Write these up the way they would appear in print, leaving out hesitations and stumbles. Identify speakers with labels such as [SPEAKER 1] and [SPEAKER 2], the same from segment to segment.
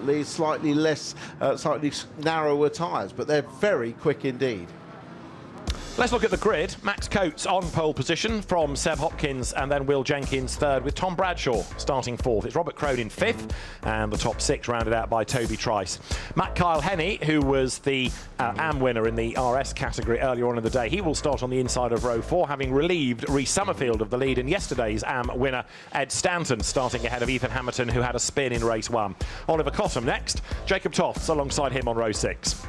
[SPEAKER 1] unfortunately, slightly narrower tyres, but they're very quick indeed.
[SPEAKER 2] Let's look at the grid. Max Coates on pole position from Seb Hopkins, and then Will Jenkins third, with Tom Bradshaw starting fourth. It's Robert Cronin fifth, and the top six rounded out by Toby Trice. Matt Kyle Henney, who was the AM winner in the RS category earlier on in the day, he will start on the inside of row 4, having relieved Rhys Summerfield of the lead in yesterday's AM winner, Ed Stanton, starting ahead of Ethan Hamilton, who had a spin in race 1. Oliver Cottam next, Jacob Tofts alongside him on row 6.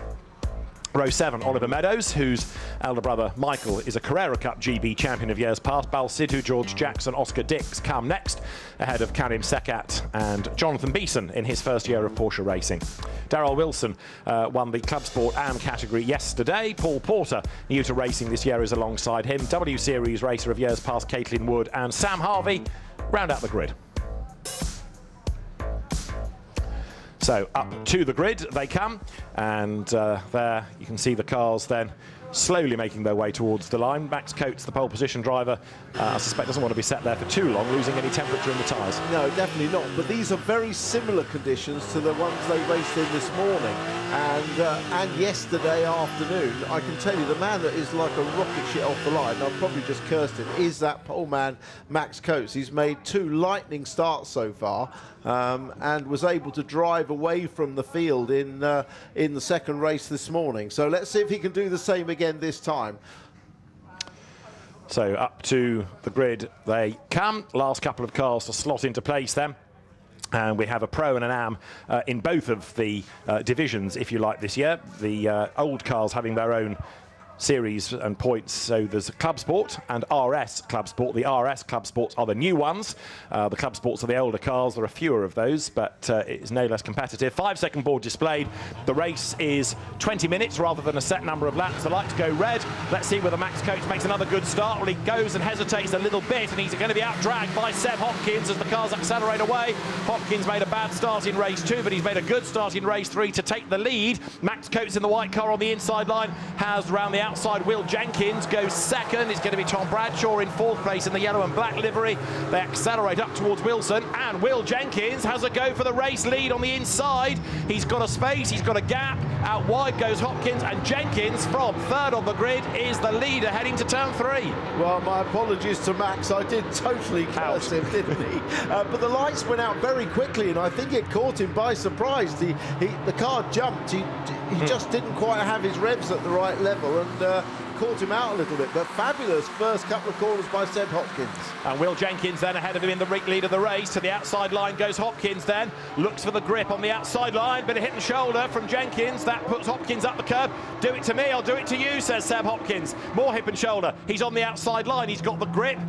[SPEAKER 2] Row 7, Oliver Meadows, whose elder brother Michael is a Carrera Cup GB champion of years past. Bal Sidhu, George Jackson, Oscar Dix come next, ahead of Karim Sekat and Jonathan Beeson in his first year of Porsche racing. Darrell Wilson won the Club Sport AM category yesterday. Paul Porter, new to racing this year, is alongside him. W Series racer of years past, Caitlin Wood and Sam Harvey round out the grid. So up to the grid they come, and there you can see the cars then slowly making their way towards the line. Max Coates, the pole position driver, I suspect doesn't want to be sat there for too long, losing any temperature in the tyres.
[SPEAKER 1] No, definitely not. But these are very similar conditions to the ones they raced in this morning and yesterday afternoon. I can tell you, the man that is like a rocket ship off the line, I've probably just cursed him, is that pole man, Max Coates. He's made 2 lightning starts so far, and was able to drive away from the field in the second race this morning. So let's see if he can do the same again this time.
[SPEAKER 2] So up to the grid they come. Last couple of cars to slot into place then. And we have a pro and an AM in both of the divisions, if you like, this year. The old cars having their own series and points, so there's Club Sport and RS Club Sport. The RS Club Sports are the new ones. The Club Sports are the older cars. There are fewer of those, but it is no less competitive. 5-second board displayed. The race is 20 minutes rather than a set number of laps. The lights go red. Let's see whether Max Coates makes another good start. Well, he goes and hesitates a little bit, and he's going to be out-dragged by Seb Hopkins as the cars accelerate away. Hopkins made a bad start in race 2, but he's made a good start in race 3 to take the lead. Max Coates in the white car on the inside line has round the outside. Will Jenkins goes second. It's going to be Tom Bradshaw in 4th place in the yellow and black livery. They accelerate up towards Wilson, and Will Jenkins has a go for the race lead on the inside. He's got a space, he's got a gap. Out wide goes Hopkins, and Jenkins from 3rd on the grid is the leader heading to turn 3.
[SPEAKER 1] Well, my apologies to Max. I did totally curse him, didn't he? But the lights went out very quickly, and I think it caught him by surprise. The car jumped. He just didn't quite have his revs at the right level, and caught him out a little bit. But fabulous first couple of corners by Seb Hopkins.
[SPEAKER 2] And Will Jenkins then ahead of him in the lead of the race. To the outside line goes Hopkins then. Looks for the grip on the outside line. Bit of hit and shoulder from Jenkins. That puts Hopkins up the curb. Do it to me, I'll do it to you, says Seb Hopkins. More hip and shoulder. He's on the outside line. He's got the grip.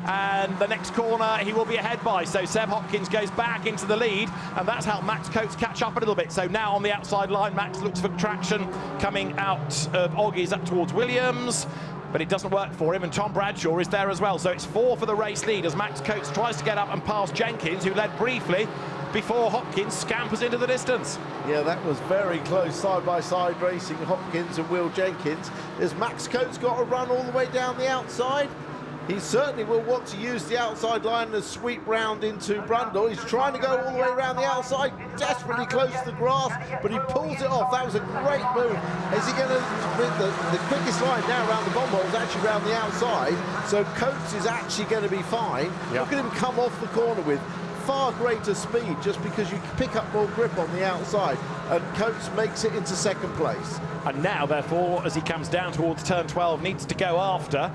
[SPEAKER 2] And the next corner he will be ahead by. So Seb Hopkins goes back into the lead, and that's how Max Coates catch up a little bit. So now on the outside line, Max looks for traction coming out of Oggies up towards Williams, but it doesn't work for him, and Tom Bradshaw is there as well. So it's 4 for the race lead as Max Coates tries to get up and pass Jenkins, who led briefly before Hopkins scampers into the distance.
[SPEAKER 1] Yeah, that was very close, side-by-side racing, Hopkins and Will Jenkins. Has Max Coates got to run all the way down the outside? He certainly will want to use the outside line and sweep round into Brundle. He's trying to go all the way around the outside, desperately close to the grass, but he pulls it off. That was a great move. Is he going to, the quickest line now around the bomb hole is actually around the outside, so Coates is actually going to be fine. Yep. Look at him come off the corner with far greater speed, just because you pick up more grip on the outside, and Coates makes it into 2nd place.
[SPEAKER 2] And now, therefore, as he comes down towards turn 12, needs to go after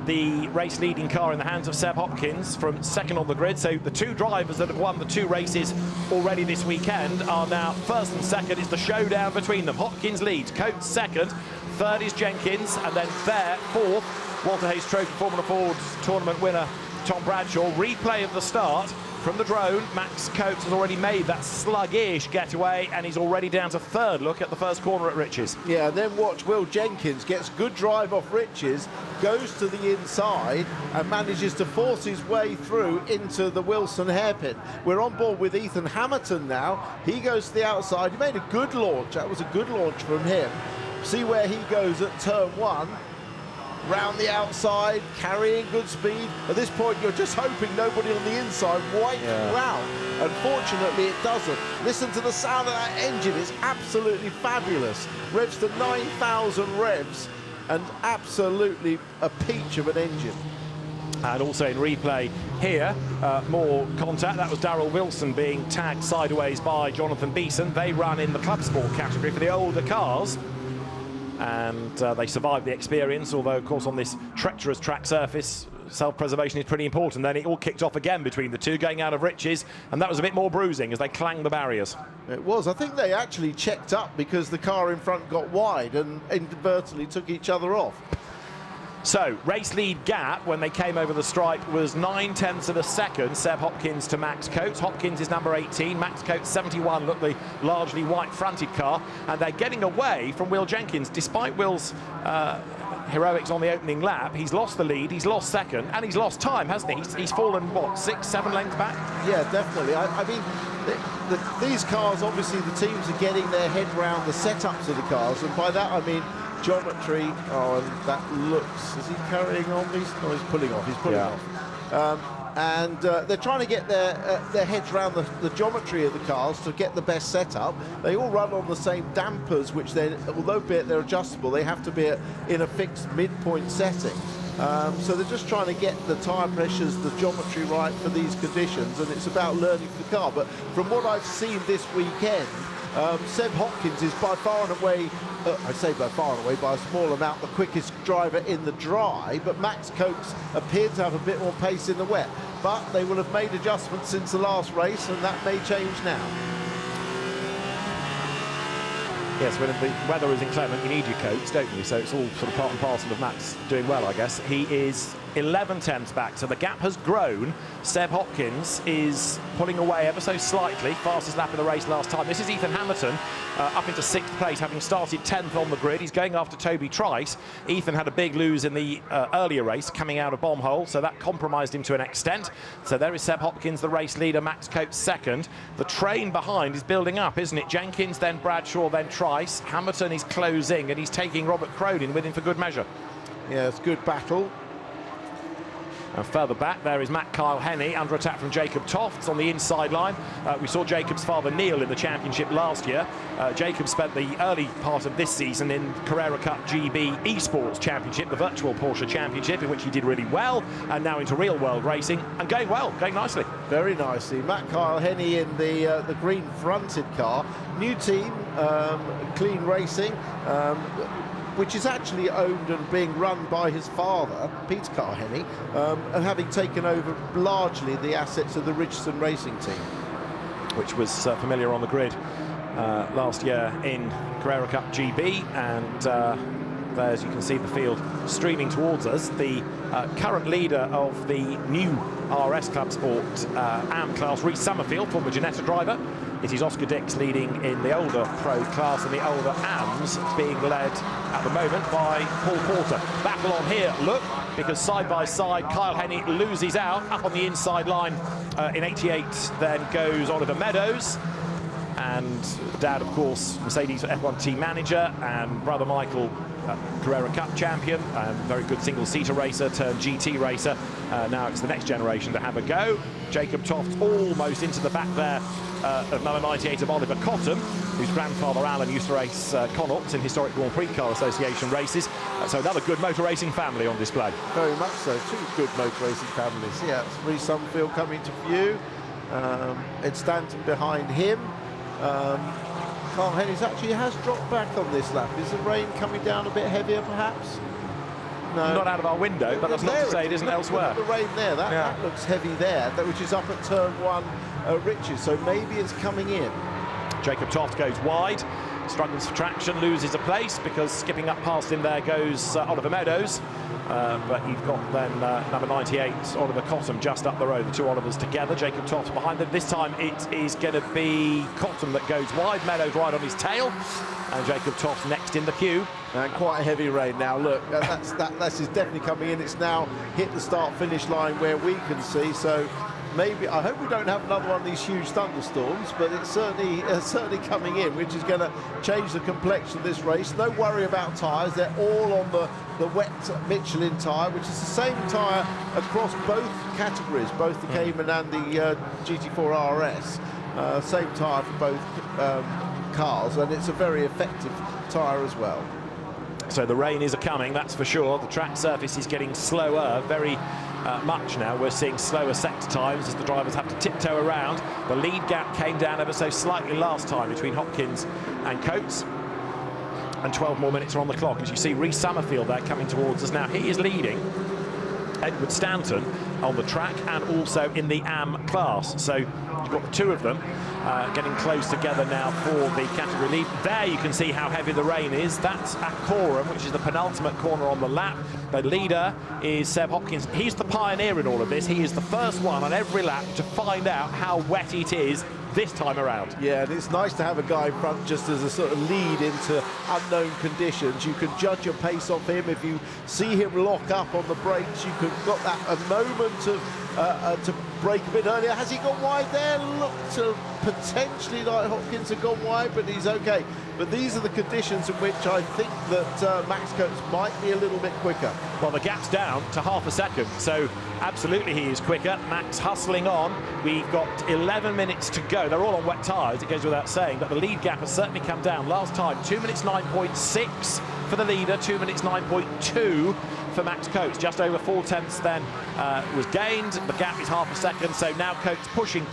[SPEAKER 2] the race-leading car in the hands of Seb Hopkins from 2nd on the grid. So the 2 drivers that have won the 2 races already this weekend are now 1st and 2nd. It's the showdown between them. Hopkins leads, Coates 2nd, 3rd is Jenkins, and then there, 4th, Walter Hayes Trophy Formula Ford tournament winner Tom Bradshaw. Replay of the start from the drone. Max Coates has already made that sluggish getaway, and he's already down to 3rd. Look at the first corner at Riches.
[SPEAKER 1] Yeah, and then watch Will Jenkins gets good drive off Riches, goes to the inside and manages to force his way through into the Wilson hairpin. We're on board with Ethan Hamilton now. He goes to the outside. He made a good launch. That was a good launch from him. See where he goes at turn 1. round the outside, carrying good speed. At this point, you're just hoping nobody on the inside wipes you out. Unfortunately, it doesn't. Listen to the sound of that engine. It's absolutely fabulous. Revs to 9,000 revs, and absolutely a peach of an engine.
[SPEAKER 2] And also in replay here, more contact. That was Darrell Wilson being tagged sideways by Jonathan Beeson. They run in the club sport category for the older cars. And they survived the experience, although, of course, on this treacherous track surface, self-preservation is pretty important. Then it all kicked off again between the two, going out of riches, and that was a bit more bruising as they clanged the barriers.
[SPEAKER 1] It was. I think they actually checked up because the car in front got wide and inadvertently took each other off.
[SPEAKER 2] So, race lead gap when they came over the stripe was 9/10 of a second, Seb Hopkins to Max Coates. Hopkins is number 18, Max Coates 71, look, the largely white-fronted car, and they're getting away from Will Jenkins. Despite Will's heroics on the opening lap, he's lost the lead, he's lost second, and he's lost time, hasn't he? He's fallen, what, 6, 7 lengths back?
[SPEAKER 1] Yeah, definitely. I mean, these cars, obviously, the teams are getting their head round the setups of the cars, and by that I mean geometry. Oh, and that looks, is he carrying on? No, he's pulling off. He's pulling off. And they're trying to get their heads around the geometry of the cars to get the best setup. They all run on the same dampers, which then, although they're adjustable, they have to be in a fixed midpoint setting. So they're just trying to get the tyre pressures, the geometry right for these conditions, and it's about learning the car. But from what I've seen this weekend, Seb Hopkins is by far and away, I say by far and away, by a small amount, the quickest driver in the dry, but Max Coates appeared to have a bit more pace in the wet. But they will have made adjustments since the last race, and that may change now.
[SPEAKER 2] Yes, when the weather is inclement, you need your coats, don't you? So it's all sort of part and parcel of Max doing well, I guess. He is 11/10 back, so the gap has grown. Seb Hopkins is pulling away ever so slightly, fastest lap of the race last time. This is Ethan Hamilton up into 6th place, having started 10th on the grid. He's going after Toby Trice. Ethan had a big lose in the earlier race, coming out of bomb hole, so that compromised him to an extent. So there is Seb Hopkins, the race leader, Max Coates second. The train behind is building up, isn't it? Jenkins, then Bradshaw, then Trice. Hamilton is closing, and he's taking Robert Cronin with him for good measure.
[SPEAKER 1] Yeah, it's a good battle.
[SPEAKER 2] And further back, there is Matt Kyle Henney under attack from Jacob Tofts on the inside line. We saw Jacob's father Neil in the championship last year. Jacob spent the early part of this season in Carrera Cup GB Esports Championship, the virtual Porsche Championship, in which he did really well, and now into real-world racing, and going well, going nicely.
[SPEAKER 1] Very nicely. Matt Kyle Henney in the green-fronted car. New team, Clean Racing, which is actually owned and being run by his father, Pete Kyle Henney, and having taken over largely the assets of the Richardson Racing team.
[SPEAKER 2] Which was familiar on the grid last year in Carrera Cup GB, and there, as you can see, the field streaming towards us. The current leader of the new RS Club Sport AM class, Reece Summerfield, former Ginetta driver. It is Oscar Dix leading in the older pro class, and the older AMs being led at the moment by Paul Porter. Battle on here, look, because side by side, Kyle Henney loses out up on the inside line in 88. Then goes Oliver Meadows, and dad, of course, Mercedes F1 team manager, and brother Michael, Carrera Cup champion, and very good single-seater racer turned GT racer. Now it's the next generation to have a go. Jacob Toft almost into the back there of number 98 of Oliver Cotton, whose grandfather Alan used to race Connaughts in historic Grand Prix Car Association races. So another good motor racing family on display.
[SPEAKER 1] Very much so, two good motor racing families. Yeah, it's Reece Summerfield coming to view. Ed Stanton behind him. Kyle Henney actually has dropped back on this lap. Is the rain coming down a bit heavier, perhaps? No.
[SPEAKER 2] Not out of our window, but that's not to say it isn't elsewhere.
[SPEAKER 1] The rain there, that looks heavy there, which is up at turn 1 Riches, so maybe it's coming in.
[SPEAKER 2] Jacob Toft goes wide, struggles for traction, loses a place because skipping up past him there goes Oliver Meadows. But you've got then number 98, Oliver Cotton, just up the road, the two Olivers together. Jacob Toft behind them. This time it is going to be Cotton that goes wide, Meadows right on his tail, and Jacob Toft next in the queue.
[SPEAKER 1] And quite a heavy rain now. Look, that is definitely coming in. It's now hit the start-finish line where we can see. So maybe, I hope we don't have another one of these huge thunderstorms, but it's certainly coming in, which is going to change the complexion of this race. No worry about tyres, they're all on the wet Michelin tyre, which is the same tyre across both categories, both the Cayman and the GT4 RS. Same tyre for both cars, and it's a very effective tyre as well.
[SPEAKER 2] So the rain is coming, that's for sure. The track surface is getting slower, very much now. We're seeing slower sector times as the drivers have to tiptoe around. The lead gap came down ever so slightly last time between Hopkins and Coates. And 12 more minutes are on the clock. As you see, Rhys Summerfield there coming towards us now. He is leading Edward Stanton on the track and also in the AM class. So you've got the two of them getting close together now for the category lead. There you can see how heavy the rain is. That's at Coram, which is the penultimate corner on the lap. The leader is Seb Hopkins. He's the pioneer in all of this. He is the first one on every lap to find out how wet it is this time around.
[SPEAKER 1] Yeah, and it's nice to have a guy in front just as a sort of lead into unknown conditions. You can judge your pace off him. If you see him lock up on the brakes, you could got that a moment of to brake a bit earlier. Has he gone wide there? Looked to potentially like Hopkins had gone wide, but he's okay. But these are the conditions in which I think that Max Coates might be a little bit quicker.
[SPEAKER 2] Well, the gap's down to half a second, so absolutely he is quicker. Max hustling on. We've got 11 minutes to go. They're all on wet tyres, it goes without saying, but the lead gap has certainly come down. Last time, 2 minutes 9.6 for the leader, 2 minutes 9.2 for Max Coates. Just over 4 tenths then was gained. The gap is half a second, so now Coates pushing.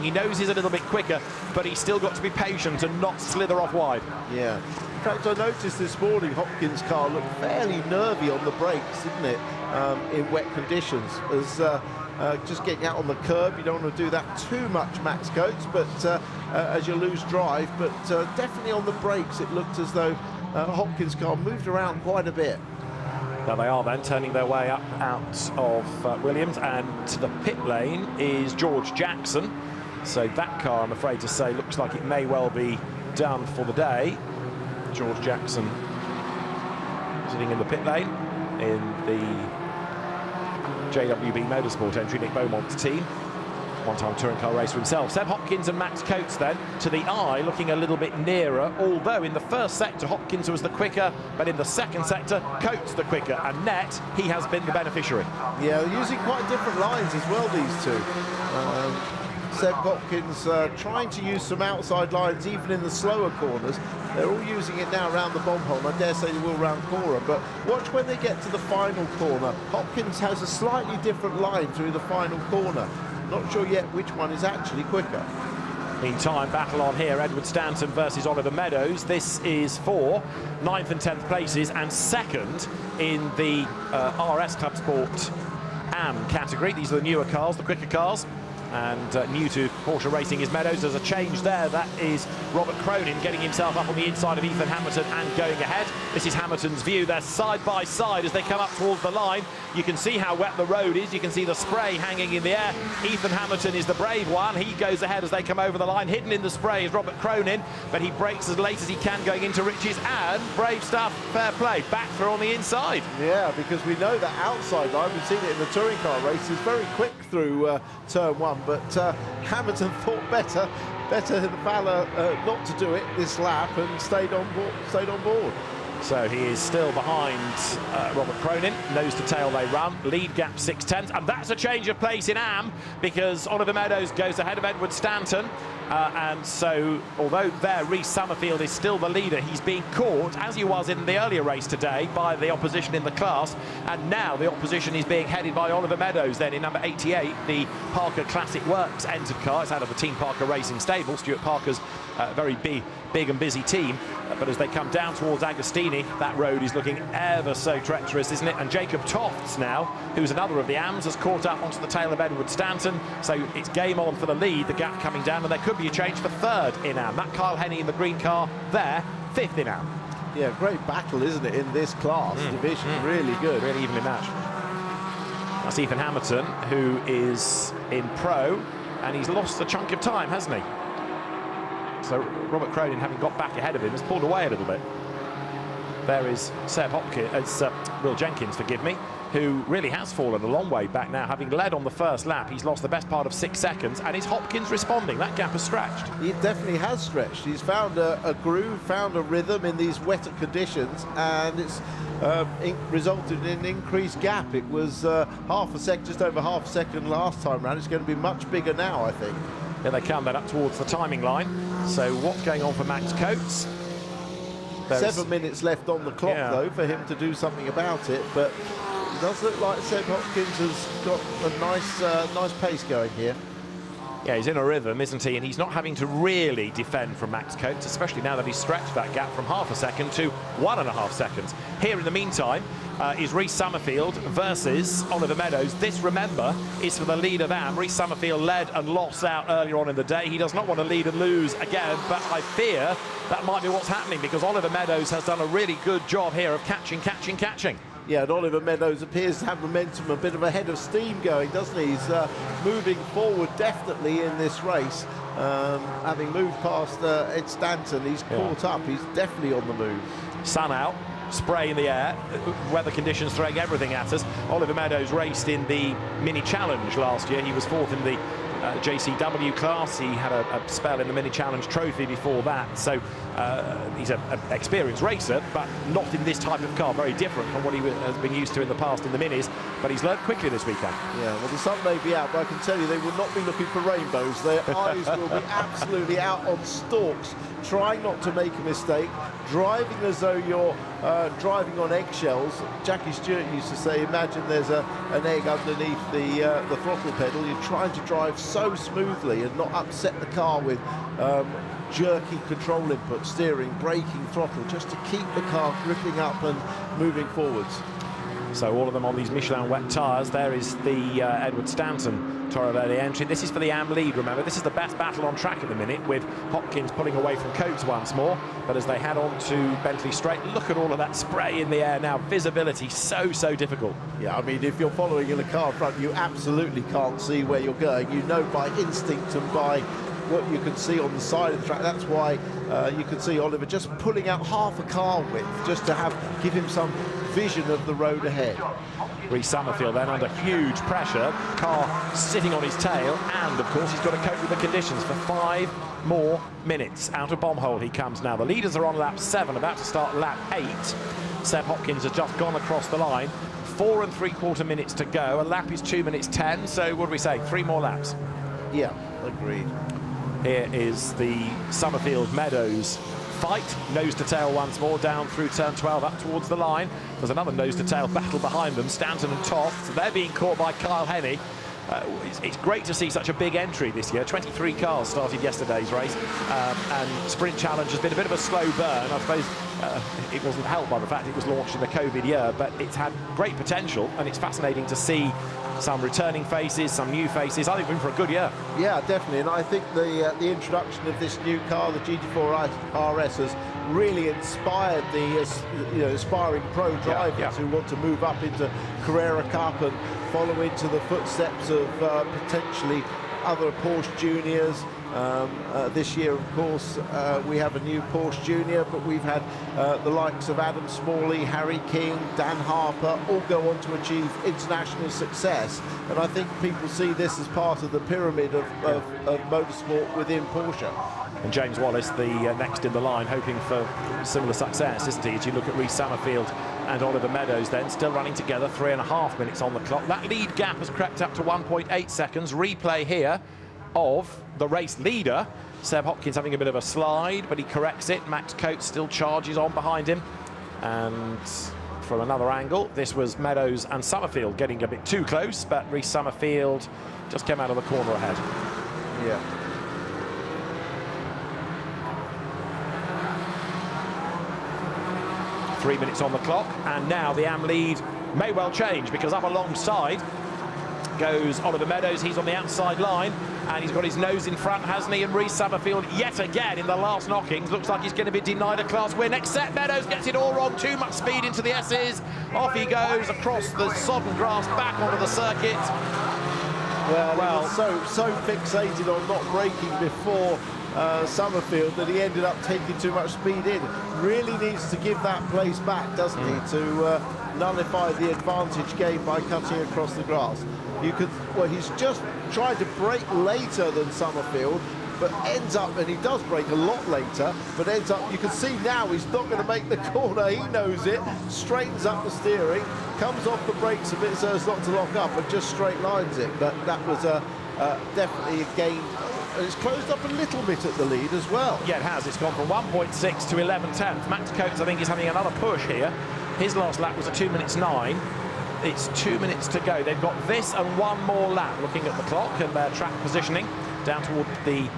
[SPEAKER 2] He knows he's a little bit quicker, but he's still got to be patient and not slither off wide.
[SPEAKER 1] Yeah. In fact, I noticed this morning Hopkins' car looked fairly nervy on the brakes, didn't it, in wet conditions. As just getting out on the curb, you don't want to do that too much, Max Coates, but as you lose drive. But definitely on the brakes, it looked as though Hopkins' car moved around quite a bit.
[SPEAKER 2] There they are then, turning their way up out of Williams, and to the pit lane is George Jackson. So that car, I'm afraid to say, looks like it may well be done for the day. George Jackson sitting in the pit lane in the JWB Motorsport entry, Nick Beaumont's team. One-time touring car racer himself. Seb Hopkins and Max Coates then, to the eye, looking a little bit nearer, although in the first sector Hopkins was the quicker, but in the second sector Coates the quicker, and net he has been the beneficiary.
[SPEAKER 1] Yeah, they're using quite different lines as well, these two. Seb Hopkins trying to use some outside lines even in the slower corners. They're all using it now around the bomb hole, and I dare say they will round Cora, but watch when they get to the final corner. Hopkins has a slightly different line through the final corner. Not sure yet which one is actually quicker.
[SPEAKER 2] Meantime, battle on here, Edward Stanton versus Oliver Meadows. This is for 9th and 10th places and second in the RS Club Sport AM category. These are the newer cars, the quicker cars. And new to Porsche Racing is Meadows. There's a change there. That is Robert Cronin getting himself up on the inside of Ethan Hamilton and going ahead. This is Hamilton's view. They're side by side as they come up towards the line. You can see how wet the road is. You can see the spray hanging in the air. Ethan Hamilton is the brave one. He goes ahead as they come over the line. Hidden in the spray is Robert Cronin, but he brakes as late as he can going into Rich's, and brave stuff, fair play. Back through on the inside.
[SPEAKER 1] Yeah, because we know that outside line, we've seen it in the touring car race, is very quick through turn one. But Hamilton thought better than Fowler not to do it this lap and stayed on board.
[SPEAKER 2] So he is still behind Robert Cronin. Nose to tail they run. Lead gap 6 tenths. And that's a change of place in AM because Oliver Meadows goes ahead of Edward Stanton. And so, although there, Rhys Summerfield is still the leader, he's being caught, as he was in the earlier race today, by the opposition in the class. And now the opposition is being headed by Oliver Meadows, then in number 88, the Parker Classic Works entered car. It's out of the Team Parker Racing stable. Stuart Parker's very big and busy team. But as they come down towards Agostini, that road is looking ever so treacherous, isn't it? And Jacob Tofts now, who's another of the AMs, has caught up onto the tail of Edward Stanton. So it's game on for the lead, the gap coming down, and there could be a change for third in AM. That Kyle Henney in the green car there, fifth in AM.
[SPEAKER 1] Yeah, great battle, isn't it, in this class division? Really good.
[SPEAKER 2] Really evenly matched. That's Ethan Hamilton, who is in pro, and he's lost a chunk of time, hasn't he? So Robert Cronin, having got back ahead of him, has pulled away a little bit. there is Will Jenkins, forgive me, who really has fallen a long way back now. Having led on the first lap, he's lost the best part of 6 seconds, and is Hopkins responding? That gap has stretched.
[SPEAKER 1] He definitely has stretched. He's found a groove, found a rhythm in these wetter conditions, and it's resulted in an increased gap. It was half a second, just over half a second last time around. It's going to be much bigger now, I think.
[SPEAKER 2] Here they come then up towards the timing line. So what's going on for Max Coates?
[SPEAKER 1] 7 minutes left on the clock, though, for him to do something about it, but it does look like Seb Hopkins has got a nice pace going here.
[SPEAKER 2] Yeah, he's in a rhythm, isn't he? And he's not having to really defend from Max Coates, especially now that he's stretched that gap from half a second to 1.5 seconds. Here in the meantime is Rhys Summerfield versus Oliver Meadows. This, remember, is for the lead of AM. Rhys Summerfield led and lost out earlier on in the day. He does not want to lead and lose again, but I fear that might be what's happening, because Oliver Meadows has done a really good job here of catching.
[SPEAKER 1] Yeah, and Oliver Meadows appears to have momentum, a bit of a head of steam going, doesn't he? He's moving forward definitely in this race. Having moved past Ed Stanton, he's caught up. He's definitely on the move.
[SPEAKER 2] Sun out, spray in the air, weather conditions throwing everything at us. Oliver Meadows raced in the Mini Challenge last year. He was 4th in the JCW class. He had a spell in the Mini Challenge Trophy before that. So he's an experienced racer, but not in this type of car. Very different from what he has been used to in the past in the Minis. But he's learned quickly this weekend. Yeah,
[SPEAKER 1] well, the sun may be out, but I can tell you they will not be looking for rainbows. Their eyes will be absolutely out on stalks, trying not to make a mistake, driving as though you're driving on eggshells. Jackie Stewart used to say, imagine there's an egg underneath the throttle pedal. You're trying to drive so smoothly and not upset the car with jerky control input, steering, braking, throttle, just to keep the car gripping up and moving forwards.
[SPEAKER 2] So all of them on these Michelin wet tyres. There is the Edward Stanton Toro Verde entry. This is for the AM lead, remember. This is the best battle on track at the minute, with Hopkins pulling away from Coates once more. But as they head on to Bentley Straight, look at all of that spray in the air now. Visibility so difficult. Yeah,
[SPEAKER 1] I mean, if you're following in a car in front, you absolutely can't see where you're going. You know by instinct and by what you can see on the side of the track. That's why you can see Oliver just pulling out half a car width, just to give him some vision of the road ahead.
[SPEAKER 2] Rhys Summerfield then under huge pressure, car sitting on his tail, and of course he's got to cope with the conditions for 5 more minutes. Out of bomb hole he comes now. The leaders are on lap 7, about to start lap 8. Seb Hopkins has just gone across the line. 4 3/4 minutes to go. A lap is 2 minutes 10, so what do we say, 3 more laps?
[SPEAKER 1] Yeah, agreed.
[SPEAKER 2] Here is the Summerfield Meadows fight, nose to tail once more, down through turn 12 up towards the line. There's another nose to tail battle behind them, Stanton and Toft. They're being caught by Kyle Henney. It's great to see such a big entry this year. 23 cars started yesterday's race, and Sprint Challenge has been a bit of a slow burn. I suppose it wasn't helped by the fact it was launched in the COVID year, but it's had great potential, and it's fascinating to see some returning faces, some new faces. I think we're in for a good year. Yeah,
[SPEAKER 1] definitely, and I think the introduction of this new car, the GT4 RS, has really inspired the aspiring pro drivers who want to move up into Carrera Cup and follow into the footsteps of potentially other Porsche Juniors. This year, of course, we have a new Porsche Junior, but we've had the likes of Adam Smalley, Harry King, Dan Harper, all go on to achieve international success. And I think people see this as part of the pyramid of motorsport within Porsche.
[SPEAKER 2] And James Wallace, the next in the line, hoping for similar success, isn't he? As you look at Rhys Summerfield and Oliver Meadows then, still running together, 3.5 minutes on the clock. That lead gap has crept up to 1.8 seconds. Replay here of the race leader, Seb Hopkins, having a bit of a slide, but he corrects it. Max Coates still charges on behind him. And from another angle, this was Meadows and Summerfield getting a bit too close, but Rhys Summerfield just came out of the corner ahead.
[SPEAKER 1] Yeah.
[SPEAKER 2] Three minutes on the clock, and now the AM lead may well change, because up alongside goes Oliver Meadows. He's on the outside line, and he's got his nose in front, hasn't he? And Rhys Summerfield, yet again in the last knockings, looks like he's going to be denied a class win. Except Meadows gets it all wrong, too much speed into the S's. Off he goes across the sodden grass, back onto the circuit.
[SPEAKER 1] Well, he was so fixated on not braking before Summerfield that he ended up taking too much speed in. Really needs to give that place back, doesn't he, to nullify the advantage gained by cutting across the grass. Well, he's just tried to brake later than Summerfield, but ends up, and he does brake a lot later, but ends up, you can see now he's not going to make the corner. He knows it, straightens up the steering, comes off the brakes a bit so as not to lock up, and just straight lines it. But that was definitely a gain. And it's closed up a little bit at the lead as well.
[SPEAKER 2] Yeah, it has. It's gone from 1.6 to 11/10. Max Coates, I think, is having another push here. His last lap was a 2 minutes 9. It's 2 minutes to go. They've got this and one more lap, looking at the clock and their track positioning down toward the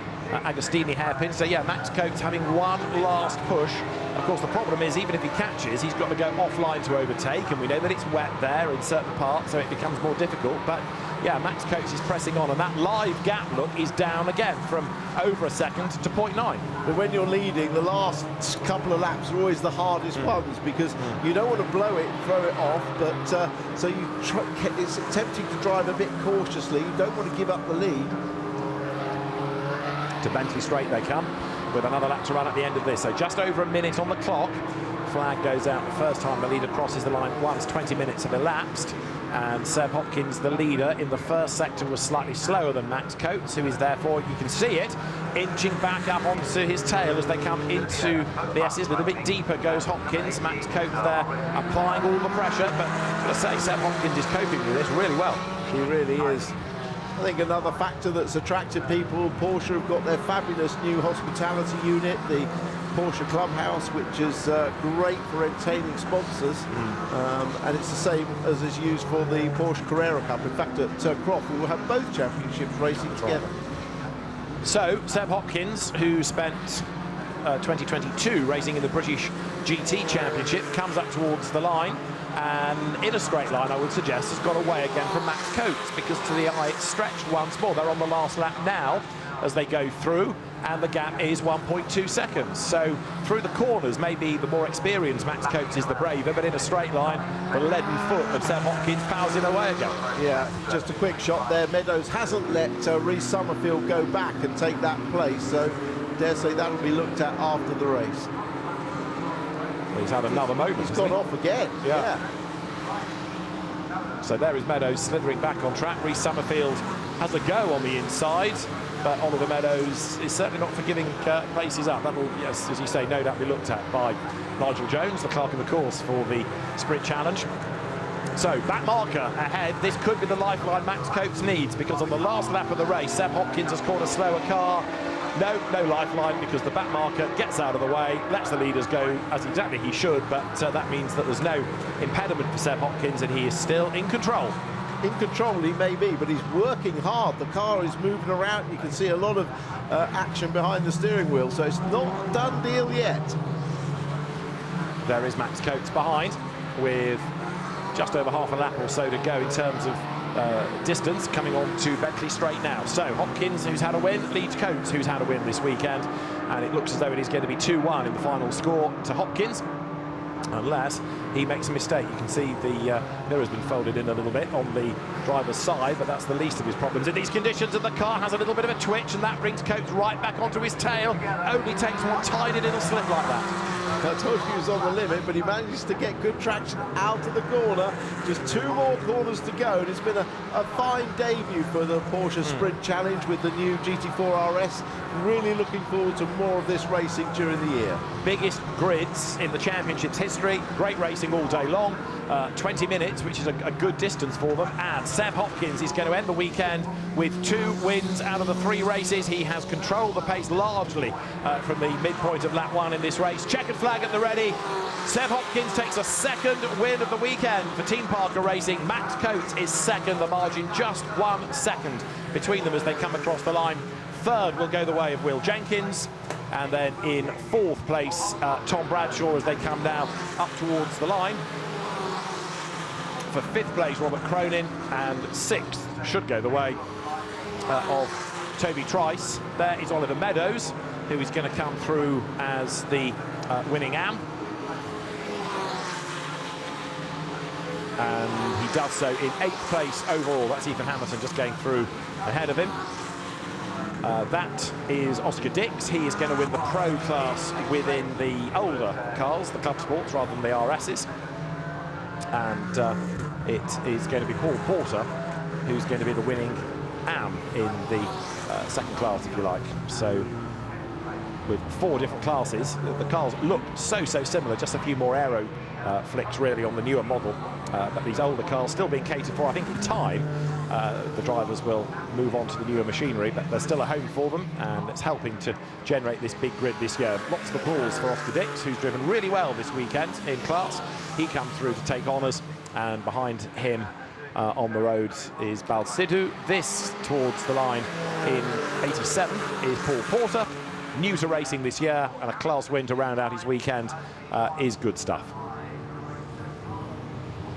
[SPEAKER 2] Agostini hairpin. So yeah, Max Coates having one last push. Of course, the problem is, even if he catches, he's got to go offline to overtake, and we know that it's wet there in certain parts, so it becomes more difficult. But yeah, Max Coates is pressing on, and that live gap look is down again from over a second to 0.9.
[SPEAKER 1] But when you're leading, the last couple of laps are always the hardest ones, because you don't want to blow it, throw it off, but so it's tempting to drive a bit cautiously. You don't want to give up the lead.
[SPEAKER 2] To Bentley Straight they come, with another lap to run at the end of this. So just over a minute on the clock. Flag goes out the first time the leader crosses the line once. 20 minutes have elapsed, and Seb Hopkins, the leader in the first sector, was slightly slower than Max Coates, who is therefore, you can see it, inching back up onto his tail as they come into the S's. A little bit deeper goes Hopkins. Max Coates there applying all the pressure, but I've got to say, Seb Hopkins is coping with this really well.
[SPEAKER 1] He really is. I think another factor that's attracted people, Porsche have got their fabulous new hospitality unit, the Porsche Clubhouse, which is great for entertaining sponsors, and it's the same as is used for the Porsche Carrera Cup. In fact, at Croft we will have both championships racing together.
[SPEAKER 2] So Seb Hopkins, who spent 2022 racing in the British GT Championship, comes up towards the line, and in a straight line, I would suggest, has got away again from Max Coates, because to the eye it's stretched once more. They're on the last lap now as they go through, and the gap is 1.2 seconds. So through the corners, maybe the more experienced Max Coates is the braver, but in a straight line, the leaden foot of Seb Hopkins powers him away again. Yeah,
[SPEAKER 1] just a quick shot there. Meadows hasn't let Reece Summerfield go back and take that place, so dare say that'll be looked at after the race.
[SPEAKER 2] He's had another moment.
[SPEAKER 1] He's gone off again. Yeah.
[SPEAKER 2] So there is Meadows slithering back on track. Reece Summerfield has a go on the inside, but Oliver Meadows is certainly not for giving places up. That will, yes, as you say, no doubt be looked at by Nigel Jones, the clerk of the course for the Sprint Challenge. So back marker ahead. This could be the lifeline Max Coates needs, because on the last lap of the race, Seb Hopkins has caught a slower car. No lifeline, because the back marker gets out of the way, lets the leaders go as exactly he should, but that means that there's no impediment for Seb Hopkins, and he is still in control.
[SPEAKER 1] In control he may be, but he's working hard. The car is moving around. You can see a lot of action behind the steering wheel, so it's not a done deal yet.
[SPEAKER 2] There is Max Coates behind, with just over half a lap or so to go in terms of distance, coming on to Bentley Straight now. So Hopkins, who's had a win, leads Coates, who's had a win this weekend, and it looks as though it is going to be 2-1 in the final score to Hopkins, unless he makes a mistake. You can see the mirror has been folded in a little bit on the driver's side, but that's the least of his problems in these conditions, and the car has a little bit of a twitch, and that brings Coates right back onto his tail. Only takes one tiny little slip like that.
[SPEAKER 1] I told you he was on the limit, but he manages to get good traction out of the corner. Just 2 more corners to go, and it's been a fine debut for the Porsche Sprint Challenge with the new GT4 RS. Really looking forward to more of this racing during the year.
[SPEAKER 2] Biggest grids in the championship's history. Great racing all day long. 20 minutes, which is a good distance for them. And Seb Hopkins is going to end the weekend with 2 wins out of the 3 races. He has controlled the pace largely from the midpoint of lap 1 in this race. Checkered flag at the ready. Seb Hopkins takes a 2nd win of the weekend for Team Parker Racing. Max Coates is 2nd, the margin just 1 second between them as they come across the line. 3rd will go the way of Will Jenkins, and then in 4th place Tom Bradshaw as they come now up towards the line. For 5th place Robert Cronin, and 6th should go the way of Toby Trice. There is Oliver Meadows, who is going to come through as the winning AM, and he does so in 8th place overall. That's Ethan Hamilton just going through ahead of him. That is Oscar Dix. He is going to win the pro class within the older cars, the Club Sports, rather than the RSs. And it is going to be Paul Porter who's going to be the winning AM in the second class, if you like. So with 4 different classes, the cars look so similar, just a few more aero flicks really on the newer model. But these older cars still being catered for. I think in time the drivers will move on to the newer machinery, but there's still a home for them, and it's helping to generate this big grid this year. Lots of applause for Oscar Dix, who's driven really well this weekend in class. He comes through to take honours, and behind him on the road is Balsidhu. This towards the line in 87 is Paul Porter, new to racing this year, and a class win to round out his weekend is good stuff.